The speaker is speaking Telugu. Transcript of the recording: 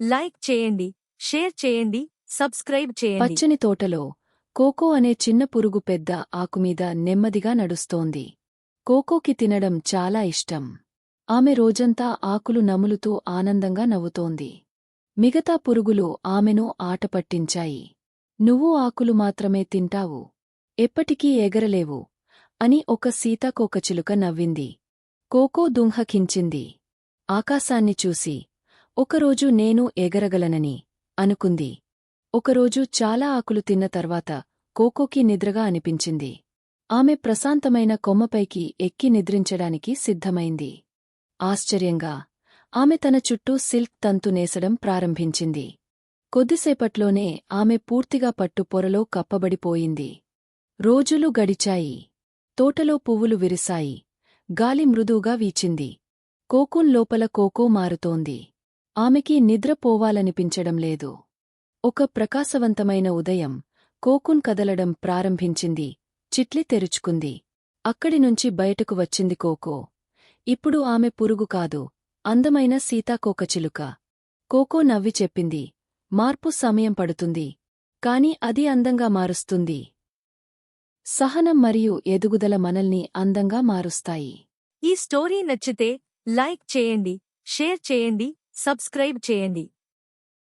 లైక్ చేయండి, షేర్ చేయండి, సబ్స్క్రైబ్ చేయండి. పచ్చని తోటలో కోకో అనే చిన్న పురుగు పెద్ద ఆకుమీద నెమ్మదిగా నడుస్తోంది. కోకోకి తినడం చాలా ఇష్టం. ఆమె రోజంతా ఆకులు నములుతూ ఆనందంగా నవ్వుతోంది. మిగతా పురుగులు ఆమెను ఆటపట్టించాయి. నువ్వు ఆకులు మాత్రమే తింటావు, ఎప్పటికీ ఎగరలేవు అని ఒక సీతాకోకచిలుక నవ్వింది. కోకో దుంహకించింది. ఆకాశాన్ని చూసి, ఒకరోజు నేను ఎగరగలనని అనుకుంది. ఒకరోజు చాలా ఆకులు తిన్న తర్వాత కోకోకి నిద్రగా అనిపించింది. ఆమె ప్రశాంతమైన కొమ్మపైకి ఎక్కి నిద్రించడానికి సిద్ధమైంది. ఆశ్చర్యంగా ఆమె తన చుట్టూ సిల్క్ తంతు నేసడం ప్రారంభించింది. కొద్దిసేపట్లోనే ఆమె పూర్తిగా పట్టు పొరలో కప్పబడిపోయింది. రోజులు గడిచాయి. తోటలో పువ్వులు విరిశాయి. గాలి మృదువుగా వీచింది. కోకూన్ లోపల కోకో మారుతోంది. ఆమెకి నిద్రపోవాలనిపించడం లేదు. ఒక ప్రకాశవంతమైన ఉదయం కోకూన్ కదలడం ప్రారంభించింది. చిట్లి తెరుచుకుంది. అక్కడినుంచి బయటకు వచ్చింది కోకో. ఇప్పుడు ఆమె పురుగు కాదు, అందమైన సీతాకోకచిలుక. కోకో నవ్వి చెప్పింది, మార్పు సమయం పడుతుంది, కాని అది అందంగా మారుస్తుంది. సహనం మరియు ఎదుగుదల మనల్ని అందంగా మారుస్తాయి. ఈ స్టోరీ నచ్చితే లైక్ చేయండి, షేర్ చేయండి, సబ్స్క్రైబ్ చేయండి.